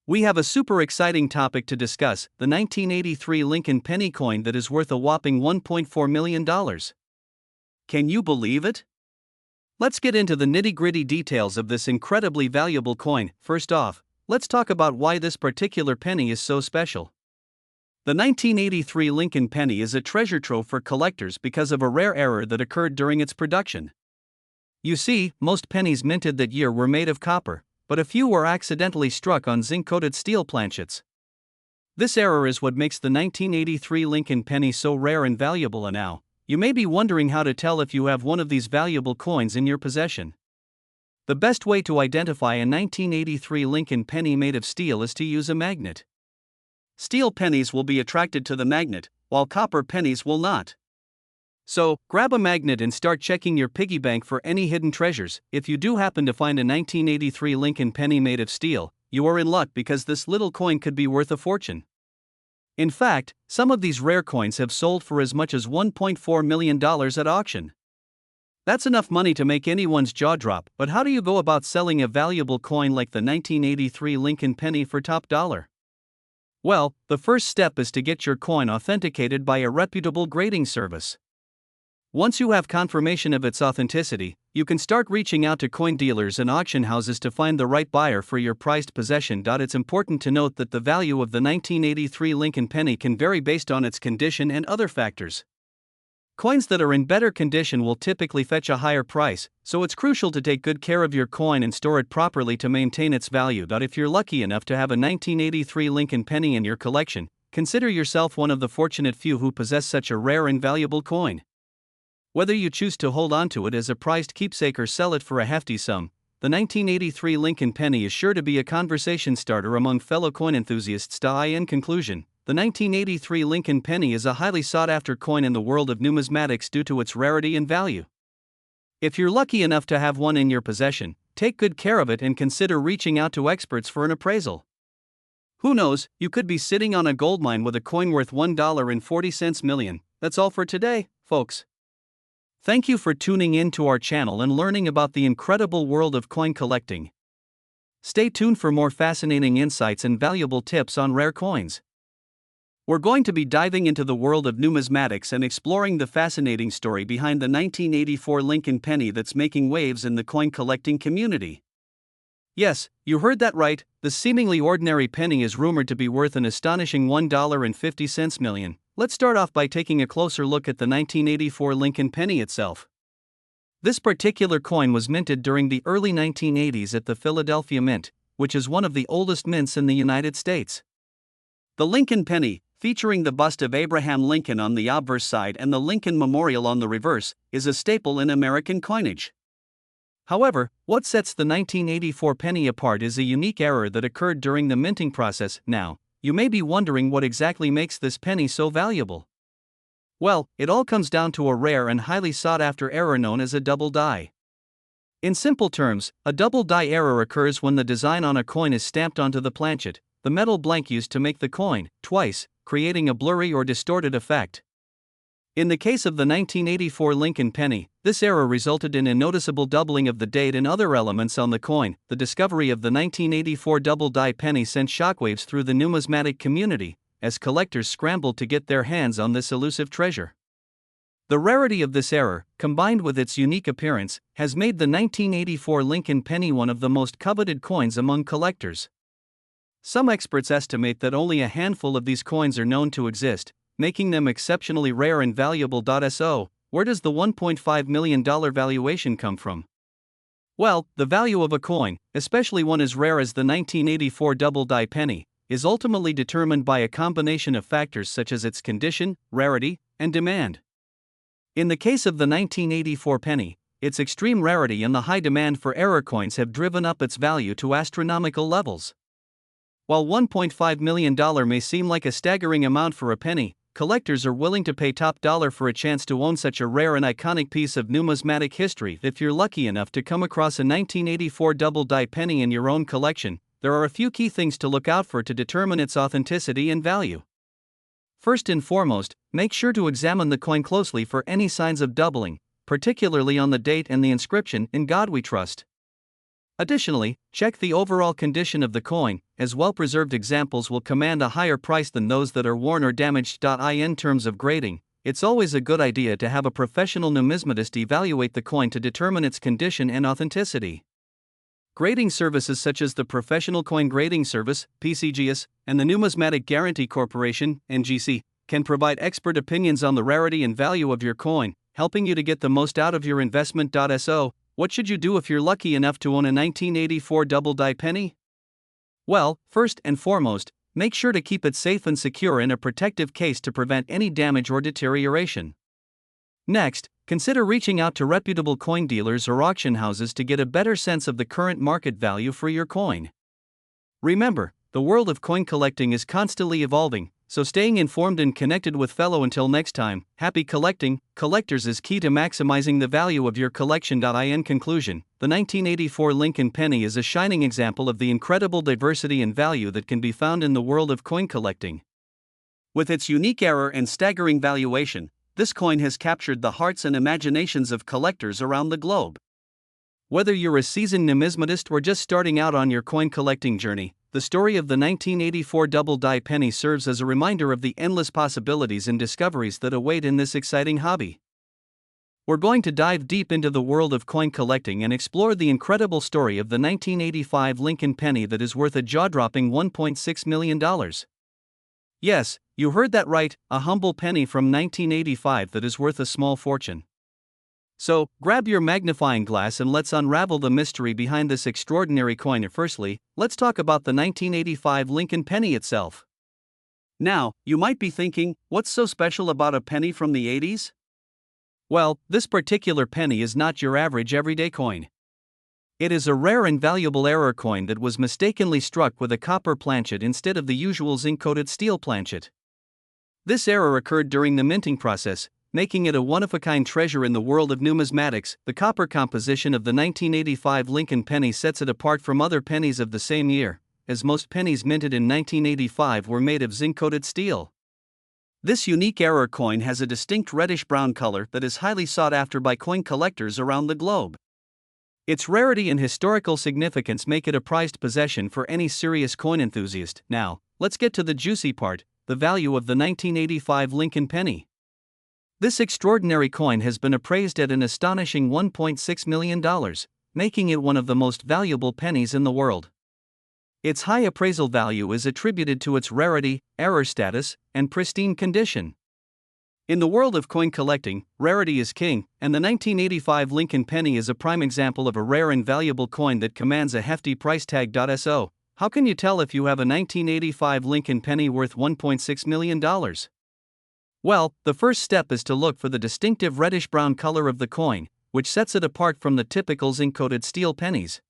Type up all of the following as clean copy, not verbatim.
We have a super exciting topic to discuss: the 1983 Lincoln penny coin that is worth a whopping $1.4 million. Can you believe it? Let's get into the nitty-gritty details of this incredibly valuable coin. First off, let's talk about why this particular penny is so special. The 1983 Lincoln penny is a treasure trove for collectors because of a rare error that occurred during its production. You see, most pennies minted that year were made of copper, but a few were accidentally struck on zinc-coated steel planchets. This error is what makes the 1983 Lincoln penny so rare and valuable. And now, you may be wondering how to tell if you have one of these valuable coins in your possession. The best way to identify a 1983 Lincoln penny made of steel is to use a magnet. Steel pennies will be attracted to the magnet, while copper pennies will not. So, grab a magnet and start checking your piggy bank for any hidden treasures. If you do happen to find a 1983 Lincoln penny made of steel, you are in luck because this little coin could be worth a fortune. In fact, some of these rare coins have sold for as much as $1.4 million at auction. That's enough money to make anyone's jaw drop, but how do you go about selling a valuable coin like the 1983 Lincoln penny for top dollar? Well, the first step is to get your coin authenticated by a reputable grading service. Once you have confirmation of its authenticity, you can start reaching out to coin dealers and auction houses to find the right buyer for your prized possession. It's important to note that the value of the 1983 Lincoln penny can vary based on its condition and other factors. Coins that are in better condition will typically fetch a higher price, so it's crucial to take good care of your coin and store it properly to maintain its value. If you're lucky enough to have a 1983 Lincoln penny in your collection, consider yourself one of the fortunate few who possess such a rare and valuable coin. Whether you choose to hold on to it as a prized keepsake or sell it for a hefty sum, the 1983 Lincoln penny is sure to be a conversation starter among fellow coin enthusiasts. In conclusion, the 1983 Lincoln penny is a highly sought-after coin in the world of numismatics due to its rarity and value. If you're lucky enough to have one in your possession, take good care of it and consider reaching out to experts for an appraisal. Who knows, you could be sitting on a goldmine with a coin worth $1.40 million. That's all for today, folks. Thank you for tuning in to our channel and learning about the incredible world of coin collecting. Stay tuned for more fascinating insights and valuable tips on rare coins. We're going to be diving into the world of numismatics and exploring the fascinating story behind the 1984 Lincoln penny that's making waves in the coin collecting community. Yes, you heard that right, the seemingly ordinary penny is rumored to be worth an astonishing $1.50 million. Let's start off by taking a closer look at the 1984 Lincoln penny itself. This particular coin was minted during the early 1980s at the Philadelphia Mint, which is one of the oldest mints in the United States. The Lincoln penny, featuring the bust of Abraham Lincoln on the obverse side and the Lincoln Memorial on the reverse, is a staple in American coinage. However, what sets the 1984 penny apart is a unique error that occurred during the minting process. Now, you may be wondering what exactly makes this penny so valuable. Well, it all comes down to a rare and highly sought-after error known as a double die. In simple terms, a double die error occurs when the design on a coin is stamped onto the planchet, the metal blank used to make the coin, twice, creating a blurry or distorted effect. In the case of the 1984 Lincoln penny, this error resulted in a noticeable doubling of the date and other elements on the coin. The discovery of the 1984 double die penny sent shockwaves through the numismatic community, as collectors scrambled to get their hands on this elusive treasure. The rarity of this error, combined with its unique appearance, has made the 1984 Lincoln penny one of the most coveted coins among collectors. Some experts estimate that only a handful of these coins are known to exist, making them exceptionally rare and valuable. So, where does the $1.5 million valuation come from? Well, the value of a coin, especially one as rare as the 1984 double die penny, is ultimately determined by a combination of factors such as its condition, rarity, and demand. In the case of the 1984 penny, its extreme rarity and the high demand for error coins have driven up its value to astronomical levels. While $1.5 million may seem like a staggering amount for a penny, collectors are willing to pay top dollar for a chance to own such a rare and iconic piece of numismatic history. If you're lucky enough to come across a 1984 double die penny in your own collection, there are a few key things to look out for to determine its authenticity and value. First and foremost, make sure to examine the coin closely for any signs of doubling, particularly on the date and the inscription "In God We Trust." Additionally, check the overall condition of the coin, as well-preserved examples will command a higher price than those that are worn or damaged. In terms of grading, it's always a good idea to have a professional numismatist evaluate the coin to determine its condition and authenticity. Grading services such as the Professional Coin Grading Service, PCGS, and the Numismatic Guarantee Corporation, NGC, can provide expert opinions on the rarity and value of your coin, helping you to get the most out of your investment. So, what should you do if you're lucky enough to own a 1984 double-die penny? Well, first and foremost, make sure to keep it safe and secure in a protective case to prevent any damage or deterioration. Next, consider reaching out to reputable coin dealers or auction houses to get a better sense of the current market value for your coin. Remember, the world of coin collecting is constantly evolving, so staying informed and connected with fellow. Until next time, happy collecting. Collectors is key to maximizing the value of your collection. In conclusion, the 1984 Lincoln penny is a shining example of the incredible diversity and value that can be found in the world of coin collecting. With its unique error and staggering valuation, this coin has captured the hearts and imaginations of collectors around the globe. Whether you're a seasoned numismatist or just starting out on your coin collecting journey, the story of the 1984 double-die penny serves as a reminder of the endless possibilities and discoveries that await in this exciting hobby. We're going to dive deep into the world of coin collecting and explore the incredible story of the 1985 Lincoln penny that is worth a jaw-dropping $1.6 million. Yes, you heard that right, a humble penny from 1985 that is worth a small fortune. So, grab your magnifying glass and let's unravel the mystery behind this extraordinary coin. Firstly, let's talk about the 1985 Lincoln penny itself. Now, you might be thinking, what's so special about a penny from the 80s? Well, this particular penny is not your average everyday coin. It is a rare and valuable error coin that was mistakenly struck with a copper planchet instead of the usual zinc-coated steel planchet. This error occurred during the minting process, making it a one-of-a-kind treasure in the world of numismatics. The copper composition of the 1985 Lincoln penny sets it apart from other pennies of the same year, as most pennies minted in 1985 were made of zinc-coated steel. This unique error coin has a distinct reddish-brown color that is highly sought after by coin collectors around the globe. Its rarity and historical significance make it a prized possession for any serious coin enthusiast. Now, let's get to the juicy part, the value of the 1985 Lincoln penny. This extraordinary coin has been appraised at an astonishing $1.6 million, making it one of the most valuable pennies in the world. Its high appraisal value is attributed to its rarity, error status, and pristine condition. In the world of coin collecting, rarity is king, and the 1985 Lincoln penny is a prime example of a rare and valuable coin that commands a hefty price tag. So, how can you tell if you have a 1985 Lincoln penny worth $1.6 million? Well, the first step is to look for the distinctive reddish-brown color of the coin, which sets it apart from the typical zinc-coated steel pennies.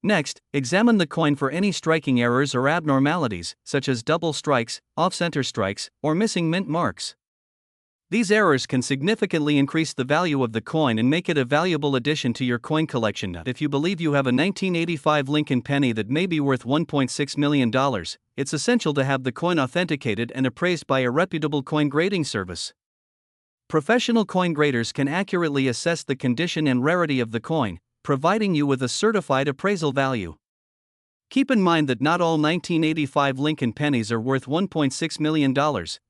Next, examine the coin for any striking errors or abnormalities, such as double strikes, off-center strikes, or missing mint marks. These errors can significantly increase the value of the coin and make it a valuable addition to your coin collection. If you believe you have a 1985 Lincoln penny that may be worth $1.6 million, it's essential to have the coin authenticated and appraised by a reputable coin grading service. Professional coin graders can accurately assess the condition and rarity of the coin, providing you with a certified appraisal value. Keep in mind that not all 1985 Lincoln pennies are worth $1.6 million,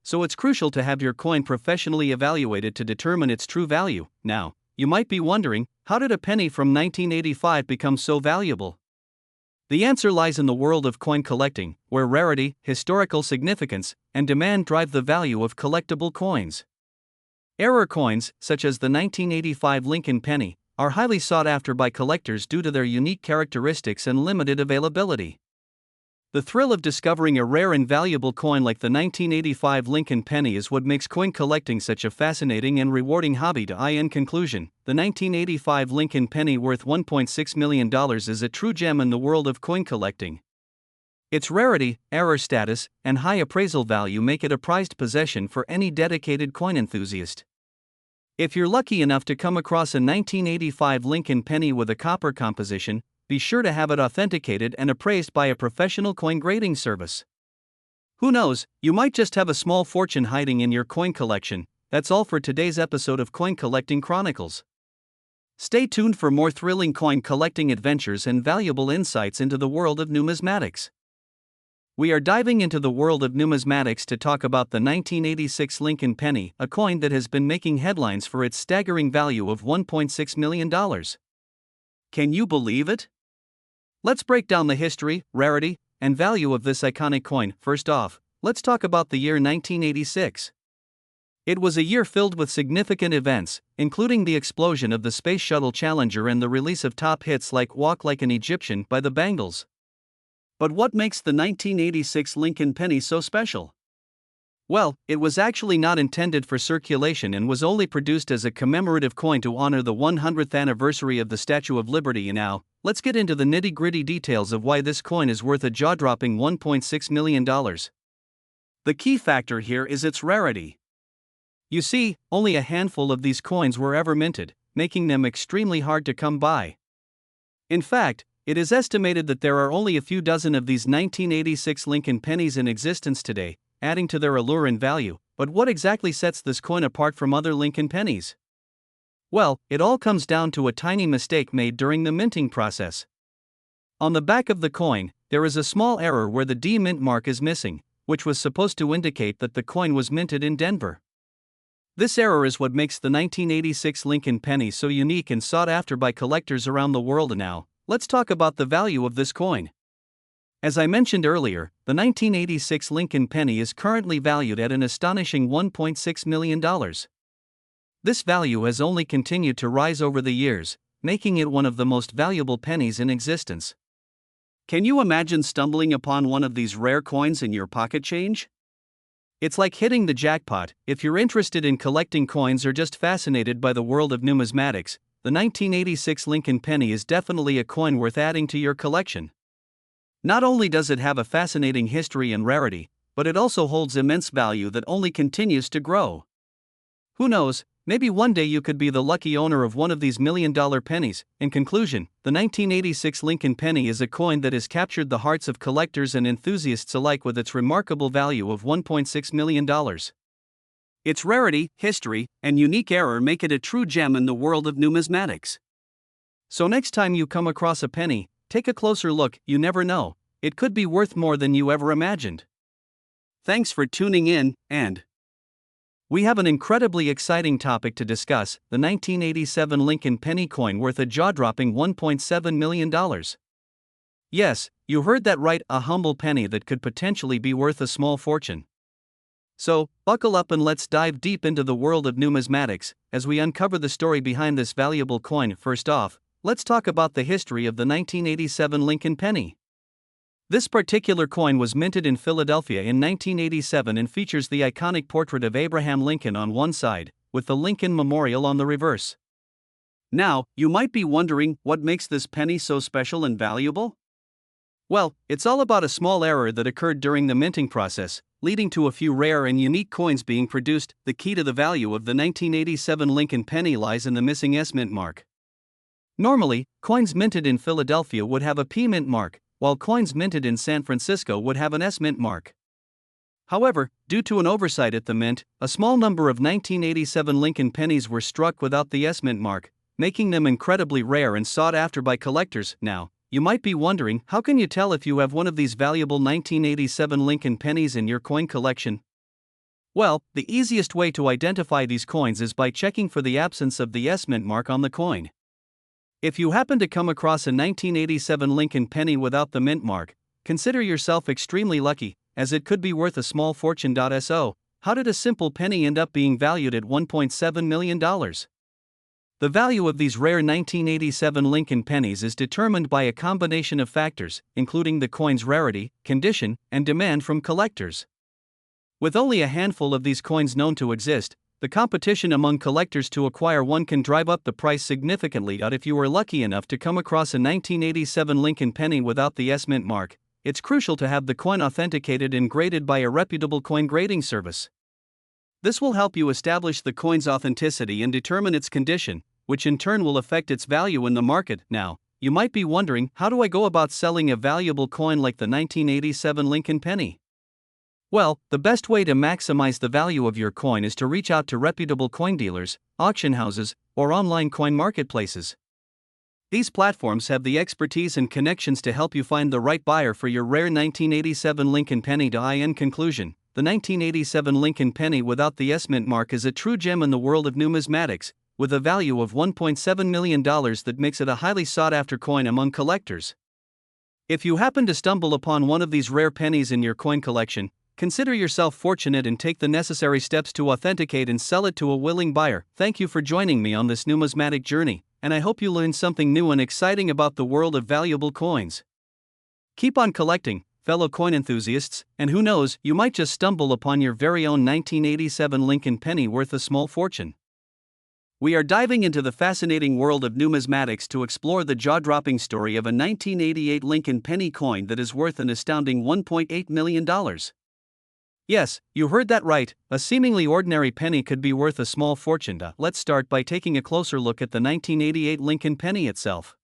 so it's crucial to have your coin professionally evaluated to determine its true value. Now, you might be wondering, how did a penny from 1985 become so valuable? The answer lies in the world of coin collecting, where rarity, historical significance, and demand drive the value of collectible coins. Error coins, such as the 1985 Lincoln penny, are highly sought after by collectors due to their unique characteristics and limited availability. The thrill of discovering a rare and valuable coin like the 1985 Lincoln penny is what makes coin collecting such a fascinating and rewarding hobby. In conclusion, the 1985 Lincoln penny worth $1.6 million is a true gem in the world of coin collecting. Its rarity, error status, and high appraisal value make it a prized possession for any dedicated coin enthusiast. If you're lucky enough to come across a 1985 Lincoln penny with a copper composition, be sure to have it authenticated and appraised by a professional coin grading service. Who knows, you might just have a small fortune hiding in your coin collection. That's all for today's episode of Coin Collecting Chronicles. Stay tuned for more thrilling coin collecting adventures and valuable insights into the world of numismatics. We are diving into the world of numismatics to talk about the 1986 Lincoln penny, a coin that has been making headlines for its staggering value of $1.6 million. Can you believe it? Let's break down the history, rarity, and value of this iconic coin. First off, let's talk about the year 1986. It was a year filled with significant events, including the explosion of the Space Shuttle Challenger and the release of top hits like Walk Like an Egyptian by the Bangles. But what makes the 1986 Lincoln penny so special? Well, it was actually not intended for circulation and was only produced as a commemorative coin to honor the 100th anniversary of the Statue of Liberty. And now, let's get into the nitty-gritty details of why this coin is worth a jaw-dropping $1.6 million. The key factor here is its rarity. You see, only a handful of these coins were ever minted, making them extremely hard to come by. In fact, it is estimated that there are only a few dozen of these 1986 Lincoln pennies in existence today, adding to their allure and value. But what exactly sets this coin apart from other Lincoln pennies? Well, it all comes down to a tiny mistake made during the minting process. On the back of the coin, there is a small error where the D mint mark is missing, which was supposed to indicate that the coin was minted in Denver. This error is what makes the 1986 Lincoln penny so unique and sought after by collectors around the world. And now, let's talk about the value of this coin. As I mentioned earlier, the 1986 Lincoln penny is currently valued at an astonishing $1.6 million. This value has only continued to rise over the years, making it one of the most valuable pennies in existence. Can you imagine stumbling upon one of these rare coins in your pocket change? It's like hitting the jackpot. If you're interested in collecting coins or just fascinated by the world of numismatics, the 1986 Lincoln penny is definitely a coin worth adding to your collection. Not only does it have a fascinating history and rarity, but it also holds immense value that only continues to grow. Who knows, maybe one day you could be the lucky owner of one of these million-dollar pennies. In conclusion, the 1986 Lincoln penny is a coin that has captured the hearts of collectors and enthusiasts alike with its remarkable value of $1.6 million. Its rarity, history, and unique error make it a true gem in the world of numismatics. So next time you come across a penny, take a closer look. You never know, it could be worth more than you ever imagined. Thanks for tuning in, and we have an incredibly exciting topic to discuss: the 1987 Lincoln penny coin worth a jaw-dropping $1.7 million. Yes, you heard that right, a humble penny that could potentially be worth a small fortune. So, buckle up and let's dive deep into the world of numismatics as we uncover the story behind this valuable coin. First off, let's talk about the history of the 1987 Lincoln penny. This particular coin was minted in Philadelphia in 1987 and features the iconic portrait of Abraham Lincoln on one side, with the Lincoln Memorial on the reverse. Now, you might be wondering what makes this penny so special and valuable? Well, it's all about a small error that occurred during the minting process, leading to a few rare and unique coins being produced. The key to the value of the 1987 Lincoln penny lies in the missing S mint mark. Normally, coins minted in Philadelphia would have a P mint mark, while coins minted in San Francisco would have an S mint mark. However, due to an oversight at the mint, a small number of 1987 Lincoln pennies were struck without the S mint mark, making them incredibly rare and sought after by collectors. Now, you might be wondering, how can you tell if you have one of these valuable 1987 Lincoln pennies in your coin collection? Well, the easiest way to identify these coins is by checking for the absence of the S mint mark on the coin. If you happen to come across a 1987 Lincoln penny without the mint mark, consider yourself extremely lucky, as it could be worth a small fortune. So, how did a simple penny end up being valued at $1.7 million? The value of these rare 1987 Lincoln pennies is determined by a combination of factors, including the coin's rarity, condition, and demand from collectors. With only a handful of these coins known to exist, the competition among collectors to acquire one can drive up the price significantly. If you were lucky enough to come across a 1987 Lincoln penny without the S mint mark, it's crucial to have the coin authenticated and graded by a reputable coin grading service. This will help you establish the coin's authenticity and determine its condition, which in turn will affect its value in the market. Now, you might be wondering, how do I go about selling a valuable coin like the 1987 Lincoln penny? Well, the best way to maximize the value of your coin is to reach out to reputable coin dealers, auction houses, or online coin marketplaces. These platforms have the expertise and connections to help you find the right buyer for your rare 1987 Lincoln Penny. In conclusion, the 1987 Lincoln Penny without the S mint mark is a true gem in the world of numismatics, with a value of $1.7 million that makes it a highly sought-after coin among collectors. If you happen to stumble upon one of these rare pennies in your coin collection, consider yourself fortunate and take the necessary steps to authenticate and sell it to a willing buyer. Thank you for joining me on this numismatic journey, and I hope you learned something new and exciting about the world of valuable coins. Keep on collecting, fellow coin enthusiasts, and who knows, you might just stumble upon your very own 1987 Lincoln Penny worth a small fortune. We are diving into the fascinating world of numismatics to explore the jaw-dropping story of a 1988 Lincoln Penny coin that is worth an astounding $1.8 million. Yes, you heard that right, a seemingly ordinary penny could be worth a small fortune. Let's start by taking a closer look at the 1988 Lincoln Penny itself.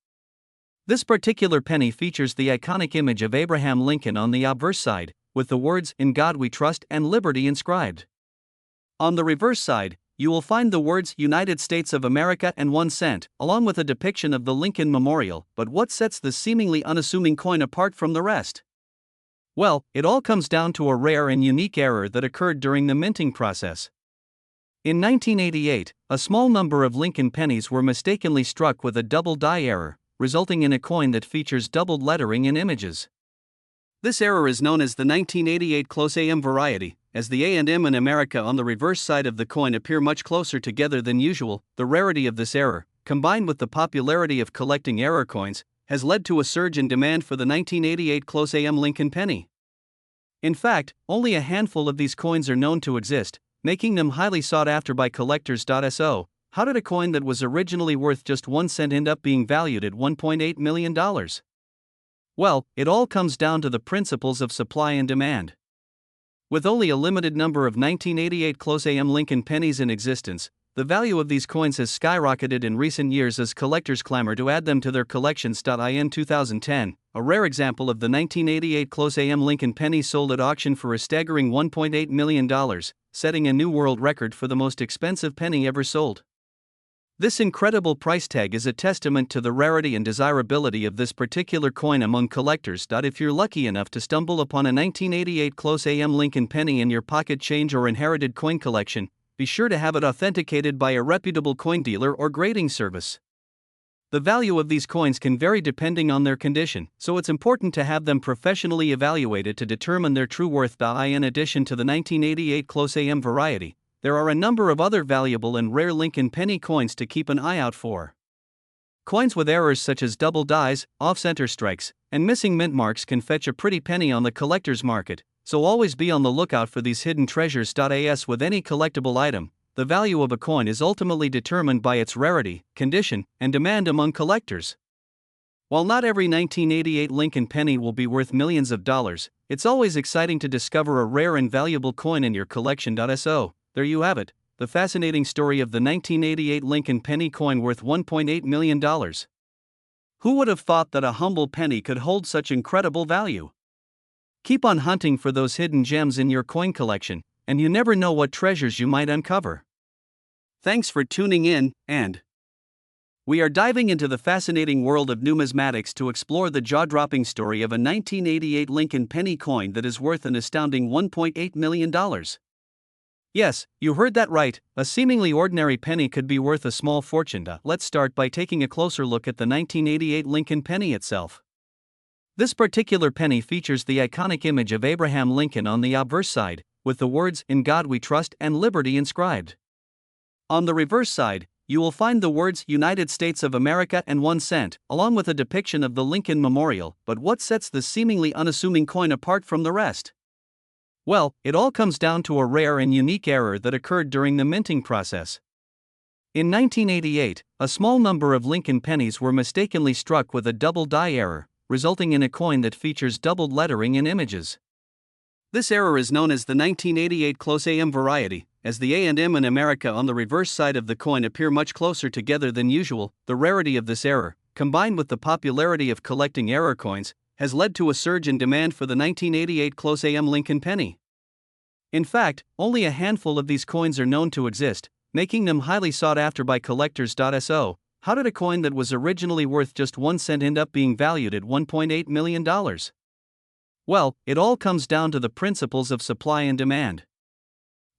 This particular penny features the iconic image of Abraham Lincoln on the obverse side, with the words, "In God We Trust" and "Liberty" inscribed. On the reverse side, you will find the words United States of America and 1 cent, along with a depiction of the Lincoln Memorial. But what sets this seemingly unassuming coin apart from the rest? Well, it all comes down to a rare and unique error that occurred during the minting process. In 1988, a small number of Lincoln pennies were mistakenly struck with a double die error, resulting in a coin that features doubled lettering and images. This error is known as the 1988 close AM variety, as the A and M in America on the reverse side of the coin appear much closer together than usual. The rarity of this error, combined with the popularity of collecting error coins, has led to a surge in demand for the 1988 close AM Lincoln Penny. In fact, only a handful of these coins are known to exist, making them highly sought after by collectors. So, how did a coin that was originally worth just 1 cent end up being valued at $1.8 million? Well, it all comes down to the principles of supply and demand. With only a limited number of 1988 close AM Lincoln pennies in existence, the value of these coins has skyrocketed in recent years as collectors clamor to add them to their collections. In 2010, a rare example of the 1988 close AM Lincoln penny sold at auction for a staggering $1.8 million, setting a new world record for the most expensive penny ever sold. This incredible price tag is a testament to the rarity and desirability of this particular coin among collectors. If you're lucky enough to stumble upon a 1988 close AM Lincoln penny in your pocket change or inherited coin collection, be sure to have it authenticated by a reputable coin dealer or grading service. The value of these coins can vary depending on their condition, so it's important to have them professionally evaluated to determine their true worth. In addition to the 1988 close AM variety, there are a number of other valuable and rare Lincoln Penny coins to keep an eye out for. Coins with errors such as double dies, off-center strikes, and missing mint marks can fetch a pretty penny on the collector's market, so always be on the lookout for these hidden treasures. As with any collectible item, the value of a coin is ultimately determined by its rarity, condition, and demand among collectors. While not every 1988 Lincoln Penny will be worth millions of dollars, it's always exciting to discover a rare and valuable coin in your collection. So, there you have it, the fascinating story of the 1988 Lincoln Penny coin worth $1.8 million. Who would have thought that a humble penny could hold such incredible value? Keep on hunting for those hidden gems in your coin collection, and you never know what treasures you might uncover. Thanks for tuning in, and we are diving into the fascinating world of numismatics to explore the jaw-dropping story of a 1988 Lincoln Penny coin that is worth an astounding $1.8 million. Yes, you heard that right, a seemingly ordinary penny could be worth a small fortune. Let's start by taking a closer look at the 1988 Lincoln Penny itself. This particular penny features the iconic image of Abraham Lincoln on the obverse side, with the words "In God We Trust" and "Liberty" inscribed. On the reverse side, you will find the words United States of America and 1 cent, along with a depiction of the Lincoln Memorial. But what sets this seemingly unassuming coin apart from the rest? Well, it all comes down to a rare and unique error that occurred during the minting process. In 1988, a small number of Lincoln pennies were mistakenly struck with a double die error, resulting in a coin that features doubled lettering and images. This error is known as the 1988 close AM variety, as the A and M in America on the reverse side of the coin appear much closer together than usual. The rarity of this error, combined with the popularity of collecting error coins, has led to a surge in demand for the 1988 close AM Lincoln Penny. In fact, only a handful of these coins are known to exist, making them highly sought after by collectors. So, how did a coin that was originally worth just 1 cent end up being valued at $1.8 million? Well, it all comes down to the principles of supply and demand.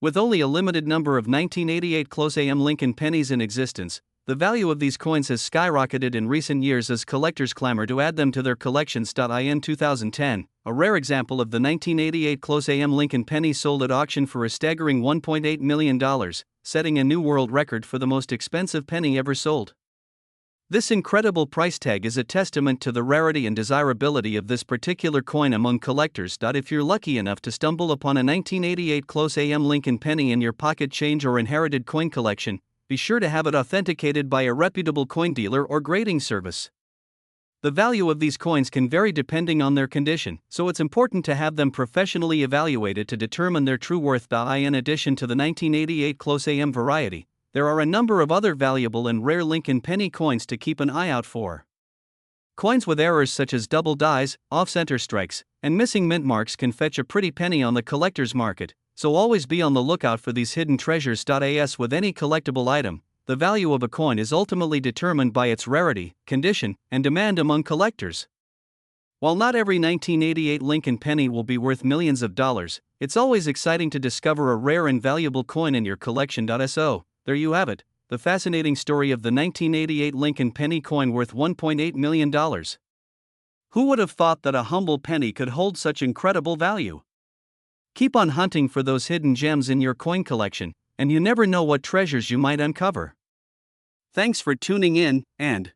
With only a limited number of 1988 close AM Lincoln pennies in existence, the value of these coins has skyrocketed in recent years as collectors clamor to add them to their collections. In 2010, a rare example of the 1988 close AM Lincoln penny sold at auction for a staggering $1.8 million, setting a new world record for the most expensive penny ever sold. This incredible price tag is a testament to the rarity and desirability of this particular coin among collectors. If you're lucky enough to stumble upon a 1988 close AM Lincoln penny in your pocket change or inherited coin collection, be sure to have it authenticated by a reputable coin dealer or grading service. The value of these coins can vary depending on their condition, so it's important to have them professionally evaluated to determine their true worth. In addition to the 1988 close AM variety, there are a number of other valuable and rare Lincoln penny coins to keep an eye out for. Coins with errors such as double dies, off-center strikes, and missing mint marks can fetch a pretty penny on the collector's market, so always be on the lookout for these hidden treasures. As with any collectible item, the value of a coin is ultimately determined by its rarity, condition, and demand among collectors. While not every 1988 Lincoln penny will be worth millions of dollars, it's always exciting to discover a rare and valuable coin in your collection. So, there you have it, the fascinating story of the 1988 Lincoln penny coin worth $1.8 million. Who would have thought that a humble penny could hold such incredible value? Keep on hunting for those hidden gems in your coin collection, and you never know what treasures you might uncover. Thanks for tuning in, and